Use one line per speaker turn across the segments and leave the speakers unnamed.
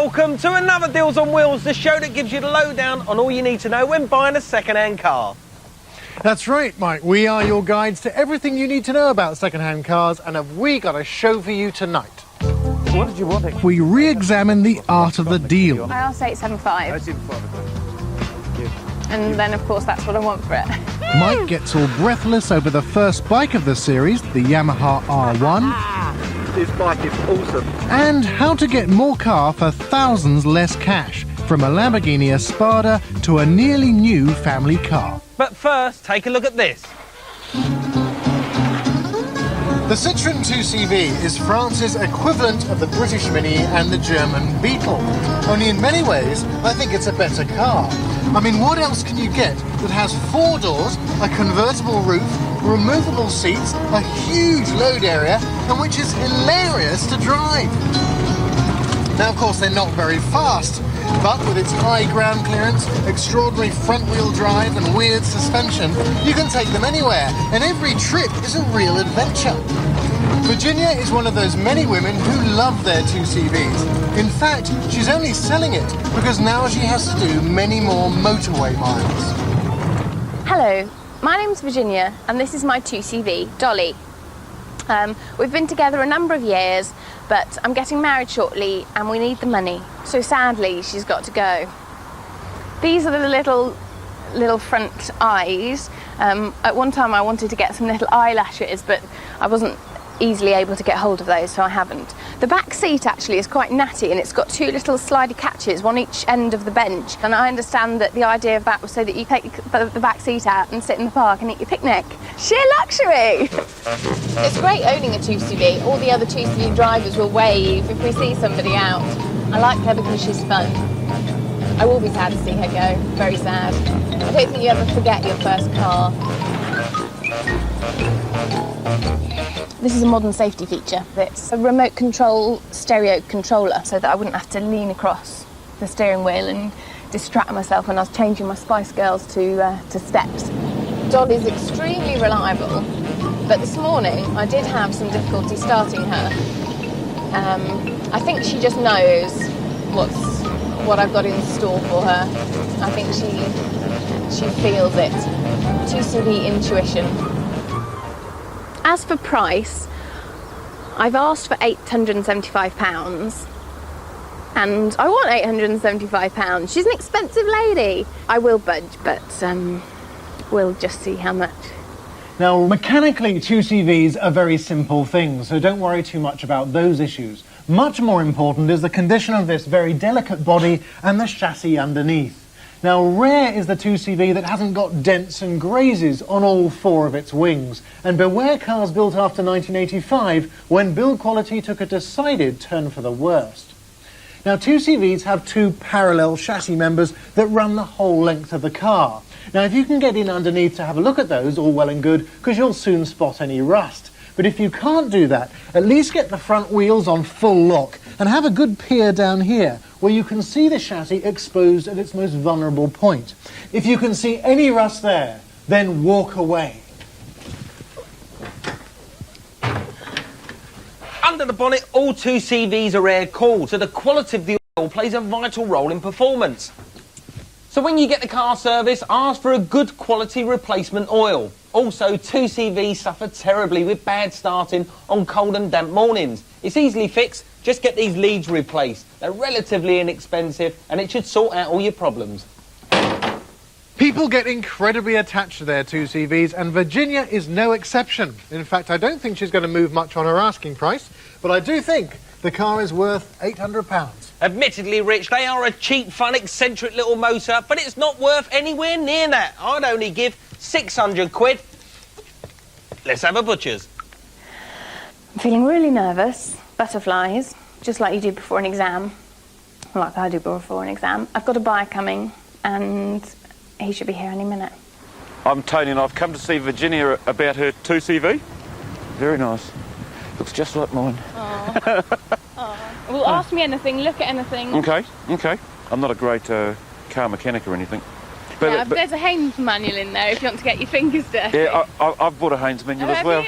welcome to another Deals on Wheels, the show that gives you the lowdown on all you need to know when buying a second-hand car.
That's right, Mike. We are your guides to everything you need to know about second-hand cars, and have we got a show for you tonight?
What did you want?
We re-examine the art of the deal.
I asked 875. And then, of course, that's what I want for it.
Mike gets all breathless over the first bike of the series, the Yamaha R1.
This bike is awesome.
And how to get more car for thousands less cash, from a Lamborghini Espada to a nearly new family car.
But first, take a look at this.
The Citroën 2CV is France's equivalent of the British Mini and the German Beetle. Only in many ways, I think it's a better car. I mean, what else can you get that has 4 doors, a convertible roof, removable seats, a huge load area, and which is hilarious to drive? Now, of course, they're not very fast, but with its high ground clearance, extraordinary front-wheel drive and weird suspension, you can take them anywhere, and every trip is a real adventure. Virginia is one of those many women who love their 2CVs. In fact, she's only selling it because now she has to do many more motorway miles.
Hello, my name's Virginia, and this is my 2CV, Dolly. We've been together a number of years, but I'm getting married shortly and we need the money. So sadly, she's got to go. These are the little front eyes. At one time I wanted to get some little eyelashes, but I wasn't easily able to get hold of those, so I haven't. The back seat actually is quite natty, and it's got 2 little slidey catches, one each end of the bench. And I understand that the idea of that was so that you take the back seat out and sit in the park and eat your picnic. Sheer luxury! It's great owning a 2CV. All the other 2CV drivers will wave if we see somebody out. I like her because she's fun. I will be sad to see her go, very sad. I don't think you ever forget your first car. This is a modern safety feature. It's a remote control stereo controller, so that I wouldn't have to lean across the steering wheel and distract myself when I was changing my Spice Girls to steps. Dolly's extremely reliable, but this morning I did have some difficulty starting her. I think she just knows what I've got in store for her. I think she feels it. 2CV intuition. As for price, I've asked for £875, and I want £875. She's an expensive lady. I will budge, but we'll just see how much.
Now, mechanically, 2CVs are very simple things, so don't worry too much about those issues. Much more important is the condition of this very delicate body and the chassis underneath. Now, rare is the 2CV that hasn't got dents and grazes on all 4 of its wings. And beware cars built after 1985, when build quality took a decided turn for the worst. Now, 2CVs have 2 parallel chassis members that run the whole length of the car. Now, if you can get in underneath to have a look at those, all well and good, because you'll soon spot any rust. But if you can't do that, at least get the front wheels on full lock and have a good peer down here, where you can see the chassis exposed at its most vulnerable point. If you can see any rust there, then walk away.
Under the bonnet, all 2CVs are air-cooled, so the quality of the oil plays a vital role in performance. So when you get the car service, ask for a good quality replacement oil. Also, 2CVs suffer terribly with bad starting on cold and damp mornings. It's easily fixed, just get these leads replaced. They're relatively inexpensive and it should sort out all your problems.
People get incredibly attached to their 2CVs, and Virginia is no exception. In fact, I don't think she's going to move much on her asking price, but I do think the car is worth £800.
Admittedly, Rich, they are a cheap, fun, eccentric little motor, but it's not worth anywhere near that. I'd only give 600 quid. Let's have a butcher's.
I'm feeling really nervous. Butterflies, just like you do before an exam. Like I do before an exam. I've got a buyer coming, and he should be here any minute.
I'm Tony, and I've come to see Virginia about her 2CV. Very nice. Looks just like mine.
Aww. Aww. Well, ask me anything, look at anything.
OK. I'm not a great car mechanic or anything. But,
yeah, but there's a Haynes manual in there if you want to get your fingers dirty.
Yeah, I've bought a Haynes manual as well.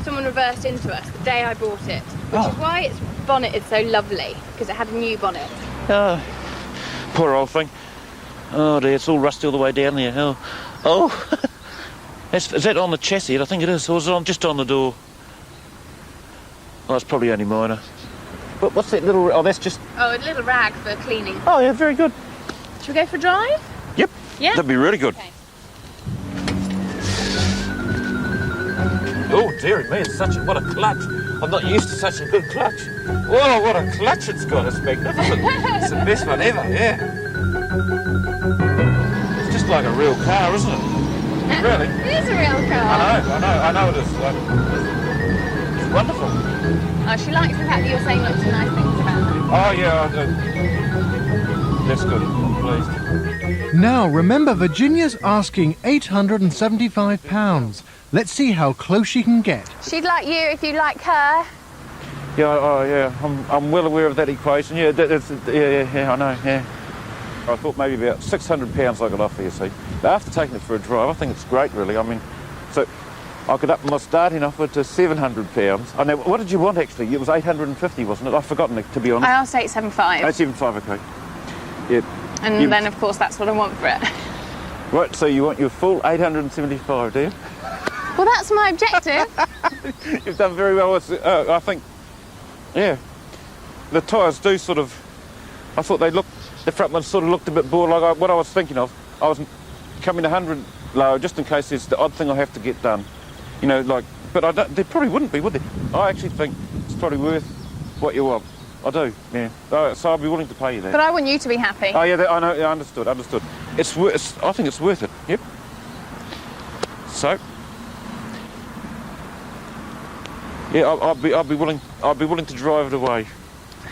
Someone would reversed into us the day I bought it, which is why its bonnet is so lovely, because it had a new bonnet.
Oh, poor old thing. Oh dear, it's all rusty all the way down there. Oh. Is that on the chassis? I think it is. Or is it just on the door? Oh, it's probably only minor. But what's that little... Oh, that's just...
Oh, a little rag for cleaning.
Oh, yeah, very good.
Should we go for a drive?
Yep.
Yeah?
That'd be really good.
Okay.
Oh, dearie me, it's what a clutch. I'm not used to such a good clutch. Whoa, what a clutch it's got. It's magnificent. It's the best one ever, yeah. It's just like a real car, isn't it? Really?
It is a real car.
I know it is. It's wonderful.
Oh, she likes the fact that you're saying lots of nice things about her.
Oh, yeah, that's good. I'm pleased.
Now, remember, Virginia's asking £875. Let's see how close she can get.
She'd like you if you like her.
Yeah, yeah, I'm well aware of that equation. Yeah, I know, yeah. I thought maybe about £600 I could offer you, see. But after taking it for a drive, I think it's great, really. I mean, so I could up my starting offer to £700. I know, what did you want, actually? It was $850, wasn't it? I've forgotten, to be honest.
I asked 875.
875, OK. Yeah.
And then, of course, that's what I want for it.
Right, so you want your full 875, do you?
Well, that's my objective.
You've done very well. I think, yeah, the tyres do sort of, I thought the front one sort of looked a bit bored, like what I was thinking of. I was coming 100 lower just in case there's the odd thing I have to get done. You know, like, but they probably wouldn't be, would they? I actually think it's probably worth what you want. I do, yeah. So I'll be willing to pay you that.
But I want you to be happy.
Oh, yeah, I know, yeah, understood. I think it's worth it, yep. So, yeah, I'll be willing to drive it away.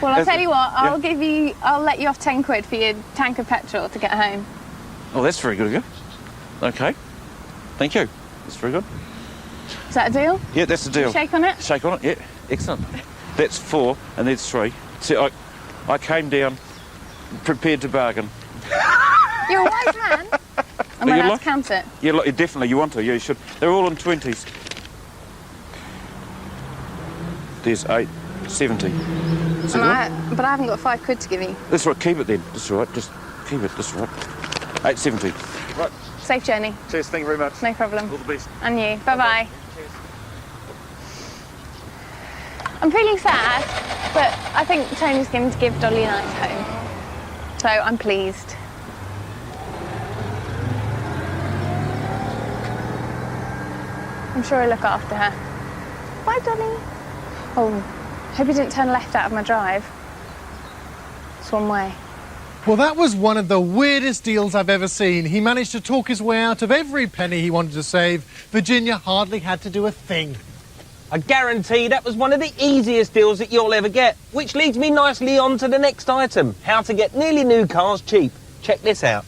Well, I'll tell you what, I'll let you off 10 quid for your tank of petrol to get home.
Oh, that's very good of you. Okay. Thank you. That's very good.
Is that a deal?
Yeah, that's the deal.
Shake on it?
Shake on it, yeah. Excellent. That's 4 and there's 3. See, I came down prepared to bargain.
You're a wise man. I'm allowed to count it.
Yeah, definitely, you want to. Yeah, you should. They're all in 20s. There's 870.
But I haven't got 5 quid to give you.
That's right, keep it then. That's right, just keep it, that's right. 870. Right.
Safe journey.
Cheers, thank you very much.
No problem.
All the best.
And you. Bye-bye.
Cheers.
I'm feeling sad, but I think Tony's going to give Dolly a night home. So I'm pleased. I'm sure he'll look after her. Bye, Dolly. Oh, hope he didn't turn left out of my drive. It's one way.
Well, that was one of the weirdest deals I've ever seen. He managed to talk his way out of every penny he wanted to save. Virginia hardly had to do a thing.
I guarantee that was one of the easiest deals that you'll ever get, which leads me nicely on to the next item, how to get nearly new cars cheap. Check this out.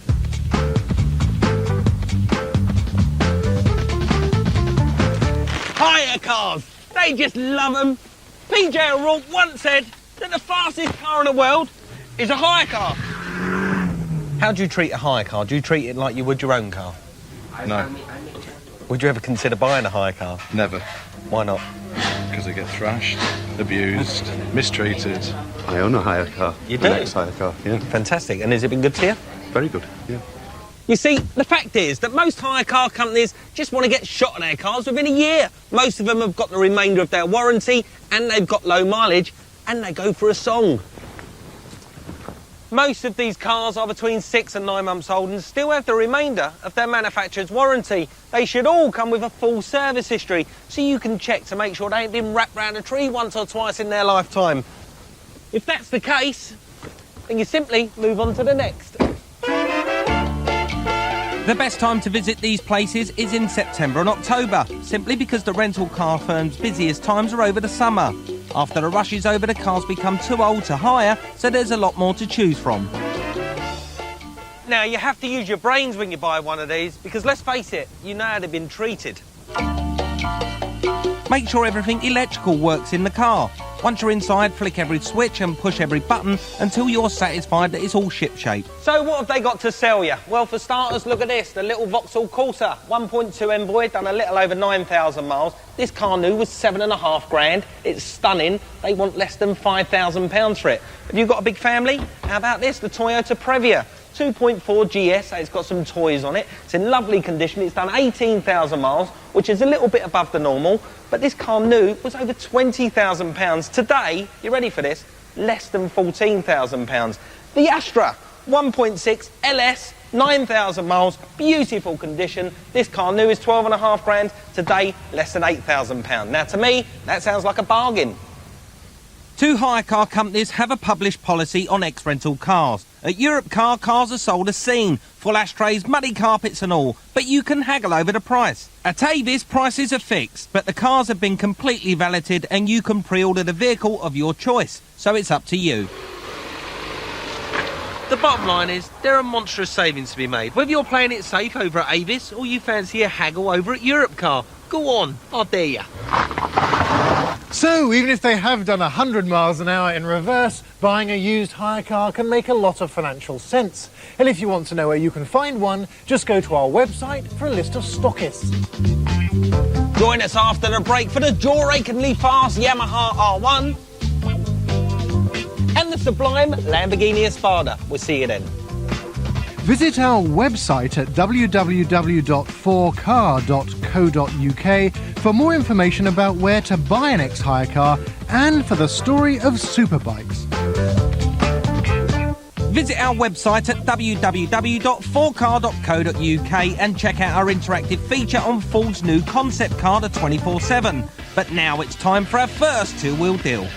Hire cars! They just love them. PJ O'Rourke once said that the fastest car in the world is a hire car. How do you treat a hire car? Do you treat it like you would your own car?
No.
Would you ever consider buying a hire car?
Never.
Why not?
Because they get thrashed, abused, mistreated.
I own a hire car.
You do?
An ex-hire car, yeah.
Fantastic. And has it been good to you?
Very good, yeah.
You see, the fact is that most hire car companies just want to get shot of their cars within a year. Most of them have got the remainder of their warranty and they've got low mileage and they go for a song. Most of these cars are between 6 and 9 months old and still have the remainder of their manufacturer's warranty. They should all come with a full service history so you can check to make sure they ain't been wrapped round a tree once or twice in their lifetime. If that's the case, then you simply move on to the next. The best time to visit these places is in September and October, simply because the rental car firms' busiest times are over the summer. After the rush is over, the cars become too old to hire, so there's a lot more to choose from. Now, you have to use your brains when you buy one of these, because let's face it, you know how they've been treated. Make sure everything electrical works in the car. Once you're inside, flick every switch and push every button until you're satisfied that it's all shipshape. So what have they got to sell you? Well, for starters, look at this, the little Vauxhall Corsa, 1.2 Envoy, done a little over 9,000 miles. This car new was 7.5 grand. It's stunning. They want less than £5,000 for it. Have you got a big family? How about this, the Toyota Previa? 2.4 GS, it's got some toys on it. It's in lovely condition. It's done 18,000 miles, which is a little bit above the normal. But this car new was over £20,000. Today, you ready for this? Less than £14,000. The Astra 1.6 LS, 9,000 miles, beautiful condition. This car new is 12.5 grand. Today, less than £8,000. Now, to me, that sounds like a bargain. Two hire car companies have a published policy on ex-rental cars. At Europe Car, cars are sold as seen, full ashtrays, muddy carpets and all, but you can haggle over the price. At Avis, prices are fixed, but the cars have been completely valeted and you can pre-order the vehicle of your choice, so it's up to you. The bottom line is, there are monstrous savings to be made, whether you're playing it safe over at Avis or you fancy a haggle over at Europe Car. Go on, I dare ya.
So, even if they have done 100 miles an hour in reverse, buying a used hire car can make a lot of financial sense. And if you want to know where you can find one, just go to our website for a list of stockists.
Join us after the break for the jaw-achingly fast Yamaha R1 and the sublime Lamborghini Espada. We'll see you then.
Visit our website at www.4car.co.uk for more information about where to buy an ex-hire car and for the story of superbikes.
Visit our website at www.4car.co.uk and check out our interactive feature on Ford's new concept car, the 24/7. But now it's time for our first two-wheel deal.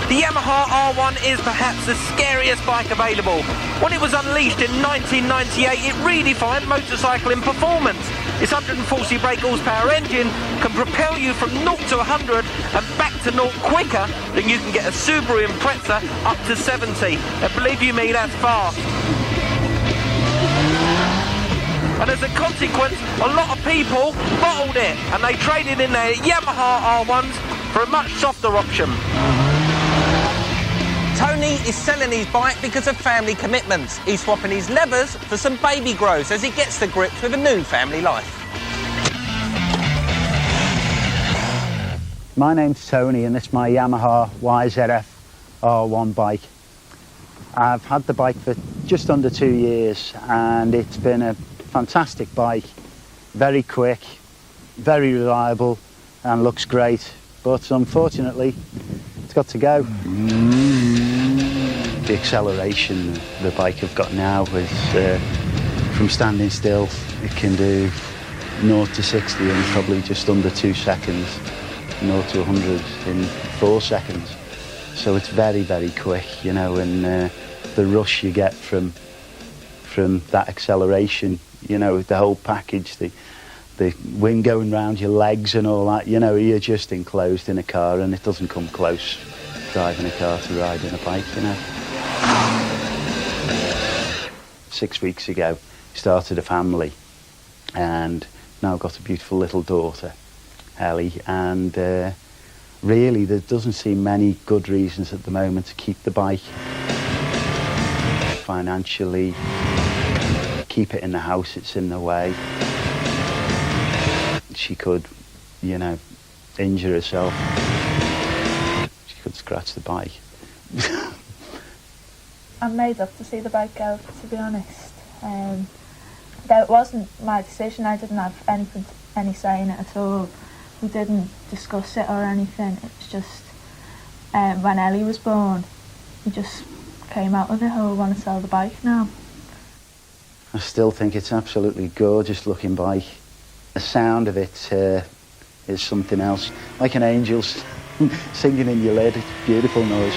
The Yamaha R1 is perhaps the scariest bike available. When it was unleashed in 1998, it redefined motorcycling performance. Its 140 brake horsepower engine can propel you from 0 to 100 and back to 0 quicker than you can get a Subaru Impreza up to 70. And believe you me, that's fast. And as a consequence, a lot of people bottled it and they traded in their Yamaha R1s for a much softer option. Tony is selling his bike because of family commitments. He's swapping his levers for some baby grows as he gets to grips with a new family life.
My name's Tony and this is my Yamaha YZF R1 bike. I've had the bike for just under 2 years and it's been a fantastic bike. Very quick, very reliable and looks great. But unfortunately, it's got to go. The acceleration the bike I've got now is from standing still, it can do 0 to 60 in probably just under 2 seconds, 0 to 100 in 4 seconds. So it's very, very quick, you know, and the rush you get from that acceleration, you know, the whole package, the wind going round your legs and all that, you know, you're just enclosed in a car and it doesn't come close driving a car to riding a bike, you know. 6 weeks ago, started a family and now got a beautiful little daughter, Ellie, and really there doesn't seem many good reasons at the moment to keep the bike. Financially, keep it in the house, it's in the way. She could, you know, injure herself. She could scratch the bike.
I'm made up to see the bike go, to be honest. That wasn't my decision. I didn't have any say in it at all. We didn't discuss it or anything. It's just when Ellie was born, we just came out with it. Oh, we want to sell the bike now.
I still think it's absolutely gorgeous looking bike. The sound of it is something else, like an angel singing in your lid. It's a beautiful noise.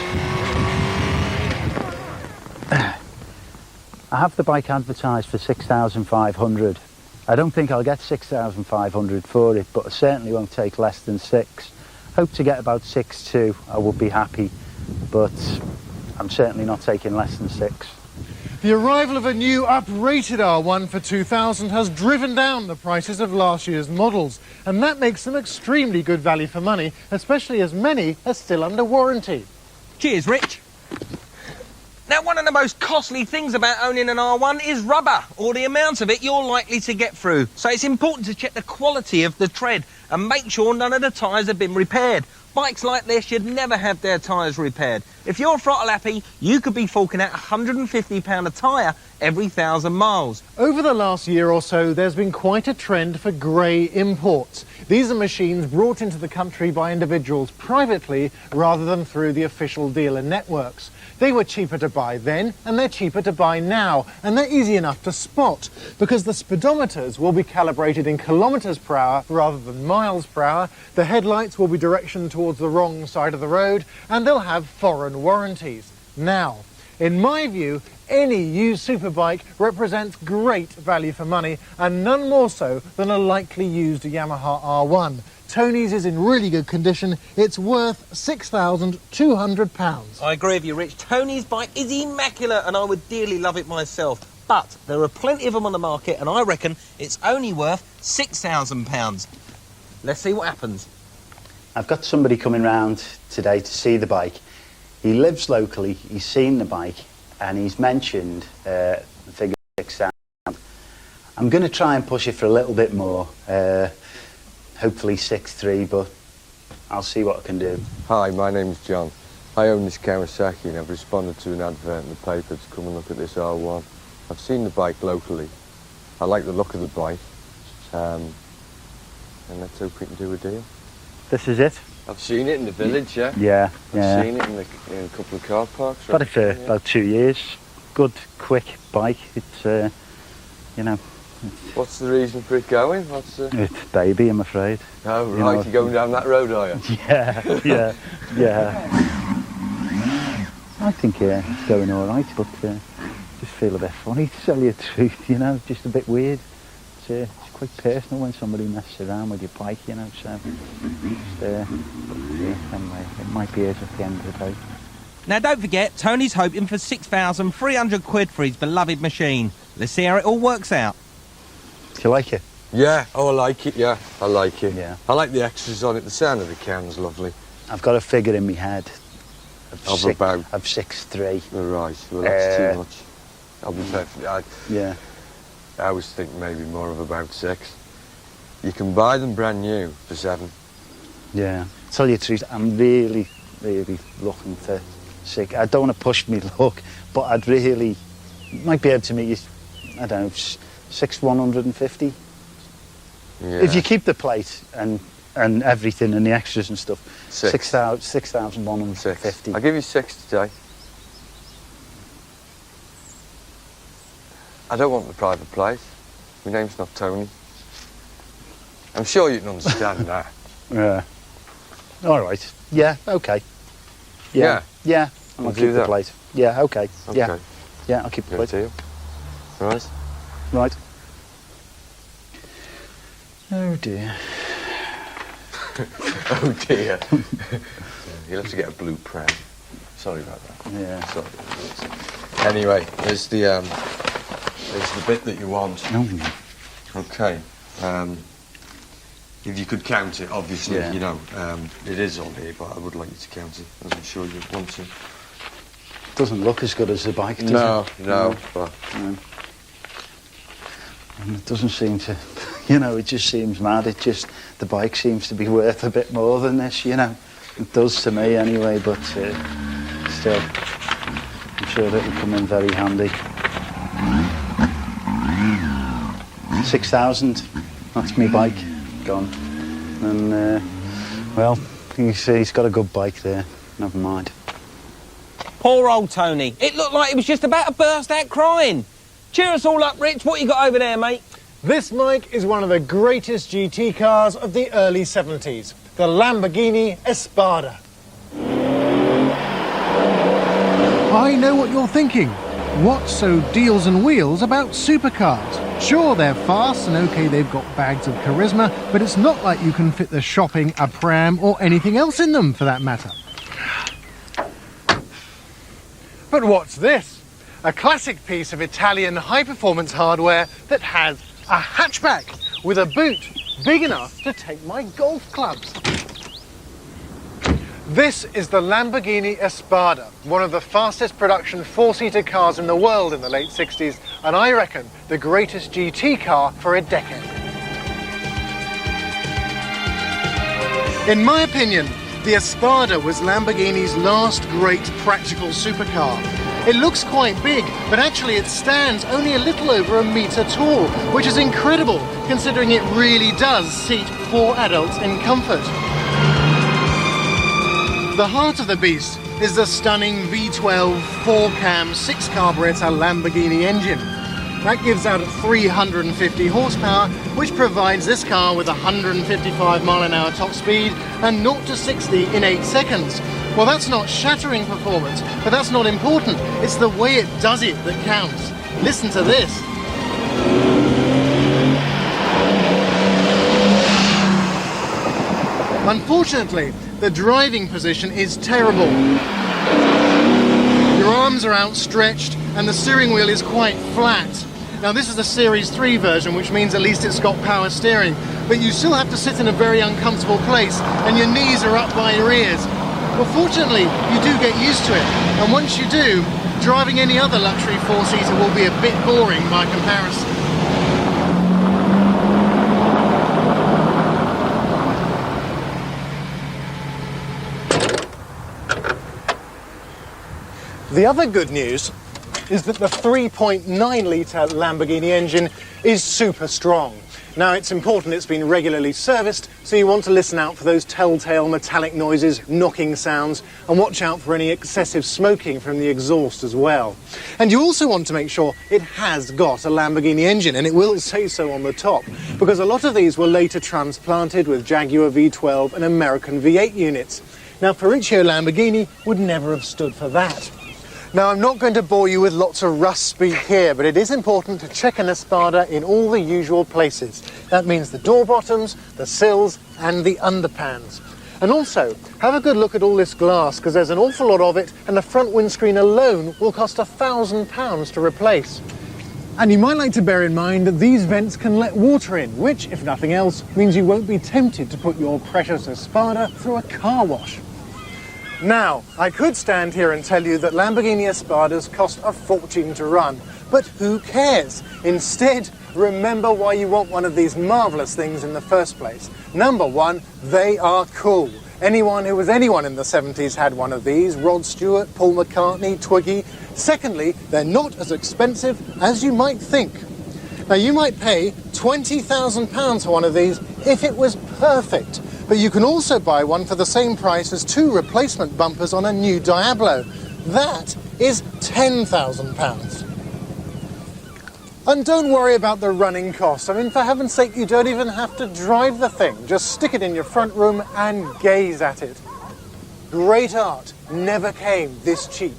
I have the bike advertised for 6,500. I don't think I'll get 6,500 for it, but I certainly won't take less than 6. Hope to get about 6.2. I would be happy, but I'm certainly not taking less than 6.
The arrival of a new uprated R1 for 2000 has driven down the prices of last year's models, and that makes them extremely good value for money, especially as many are still under warranty.
Cheers, Rich. Now, one of the most costly things about owning an R1 is rubber, or the amount of it you're likely to get through. So it's important to check the quality of the tread and make sure none of the tyres have been repaired. Bikes like this should never have their tyres repaired. If you're throttle happy, you could be forking out £150 a tyre every 1,000 miles.
Over the last year or so, there's been quite a trend for grey imports. These are machines brought into the country by individuals privately rather than through the official dealer networks. They were cheaper to buy then, and they're cheaper to buy now, and they're easy enough to spot because the speedometers will be calibrated in kilometres per hour rather than miles per hour, the headlights will be directioned towards the wrong side of the road, and they'll have foreign warranties. Now, in my view, any used superbike represents great value for money, and none more so than a likely used Yamaha R1. Tony's is in really good condition. It's worth £6,200.
I agree with you, Rich. Tony's bike is immaculate and I would dearly love it myself. But there are plenty of them on the market and I reckon it's only worth £6,000. Let's see what happens.
I've got somebody coming round today to see the bike. He lives locally, he's seen the bike, and he's mentioned the figure £6,000. I'm going to try and push it for a little bit more. Hopefully 6.3, but I'll see what I can do.
Hi, my name's John. I own this Kawasaki and I've responded to an advert in the paper to come and look at this R1. I've seen the bike locally. I like the look of the bike. And let's hope we can do a deal.
This is it?
I've seen it in the village, yeah.
Yeah,
I've seen it in a couple of car parks.
Got it for about 2 years. Good, quick bike. It's, you know...
What's the reason for it going?
It's baby, I'm afraid.
Oh, right, you're going down that road, are you?
Yeah. I think it's going all right, but just feel a bit funny, to tell you the truth, you know, just a bit weird. It's quite personal when somebody messes around with your bike, you know, so anyway, it might be it at the end of the day.
Now, don't forget, Tony's hoping for £6,300 for his beloved machine. Let's see how it all works out.
Do you like it?
Yeah, I like it, yeah. I like it.
Yeah.
I like the extras on it. The sound of the cam's lovely.
I've got a figure in my head of 6'3".
Oh, right, well, that's too much. I'll be perfectly... I was thinking maybe more of about 6. You can buy them brand new for 7.
Yeah. Tell you the truth, I'm really, really looking for 6. I don't want to push me luck, but I'd really... might be able to meet you, I don't know, 6,150.
Yeah.
If you keep the plate and everything and the extras and stuff, 6,150.
I'll give you 6 today. I don't want the private plate. My name's not Tony. I'm sure you can understand that.
Yeah. All right. Yeah. Okay.
Yeah.
Yeah.
We'll
I'll
do
keep the
that.
plate. Yeah. Okay.
Okay.
Yeah. I'll keep the plate.
Deal. Right.
Right. Oh dear.
Oh dear. You'll have to get a blue pram. Sorry about that.
Yeah.
Sorry. Anyway, there's the bit that you want.
No.
Okay. If you could count it, obviously, you know, it is on here, but I would like you to count it, as I'm sure you want to.
Doesn't look as good as the bike, does it?
No. But
and it doesn't seem to, you know, it just seems mad. It just, the bike seems to be worth a bit more than this, you know. It does to me anyway, but still, I'm sure it'll come in very handy. 6,000, that's me bike, gone. And, well, you see, he's got a good bike there, never mind.
Poor old Tony. It looked like he was just about to burst out crying. Cheer us all up, Rich. What you got over there, mate?
This, Mike, is one of the greatest GT cars of the early 70s, the Lamborghini Espada. I know what you're thinking. What's so deals and wheels about supercars? Sure, they're fast and okay, they've got bags of charisma, but it's not like you can fit the shopping, a pram or anything else in them for that matter. But what's this? a classic piece of Italian high-performance hardware that has a hatchback with a boot big enough to take my golf clubs. This is the Lamborghini Espada, one of the fastest production four-seater cars in the world in the late 60s, and I reckon the greatest GT car for a decade. In my opinion, the Espada was Lamborghini's last great practical supercar. It looks quite big, but actually it stands only a little over 1 metre tall, which is incredible considering it really does seat 4 adults in comfort. The heart of the beast is the stunning V12 4-cam 6-carburetor Lamborghini engine. That gives out 350 horsepower, which provides this car with 155 mph top speed and 0 to 60 in 8 seconds. Well, that's not shattering performance, but that's not important. It's the way it does it that counts. Listen to this. Unfortunately, the driving position is terrible. Your arms are outstretched and the steering wheel is quite flat. Now this is the Series 3 version, which means at least it's got power steering, but you still have to sit in a very uncomfortable place and your knees are up by your ears. Well, fortunately, you do get used to it, and once you do, driving any other luxury four-seater will be a bit boring by comparison. The other good news is that the 3.9-litre Lamborghini engine is super strong. Now, it's important it's been regularly serviced, so you want to listen out for those telltale metallic noises, knocking sounds, and watch out for any excessive smoking from the exhaust as well. And you also want to make sure it has got a Lamborghini engine, and it will say so on the top, because a lot of these were later transplanted with Jaguar V12 and American V8 units. Now, Ferruccio Lamborghini would never have stood for that. Now, I'm not going to bore you with lots of rust speak here, but it is important to check an Espada in all the usual places. That means the door bottoms, the sills, and the underpans. And also, have a good look at all this glass, because there's an awful lot of it, and the front windscreen alone will cost £1,000 to replace. And you might like to bear in mind that these vents can let water in, which, if nothing else, means you won't be tempted to put your precious Espada through a car wash. Now, I could stand here and tell you that Lamborghini Espadas cost a fortune to run, but who cares? Instead, remember why you want one of these marvellous things in the first place. Number one, they are cool. Anyone who was anyone in the 70s had one of these. Rod Stewart, Paul McCartney, Twiggy. Secondly, they're not as expensive as you might think. Now, you might pay £20,000 for one of these if it was perfect. But you can also buy one for the same price as 2 replacement bumpers on a new Diablo. That is £10,000. And don't worry about the running costs. I mean, for heaven's sake, you don't even have to drive the thing. Just stick it in your front room and gaze at it. Great art never came this cheap.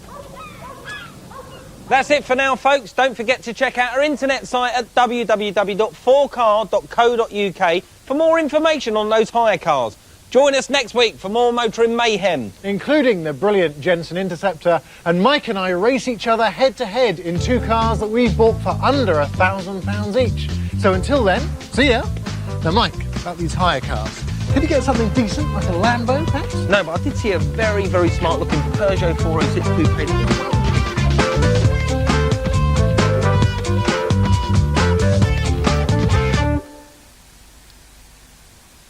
That's it for now, folks. Don't forget to check out our internet site at www.4car.co.uk for more information on those hire cars. Join us next week for more motoring mayhem,
including the brilliant Jensen Interceptor, and Mike and I race each other head-to-head in 2 cars that we've bought for under £1,000 each. So until then, see ya. Now, Mike, about these hire cars. Can you get something decent, like a Lambo, perhaps?
No, but I did see a very, very smart-looking Peugeot 406 coupe.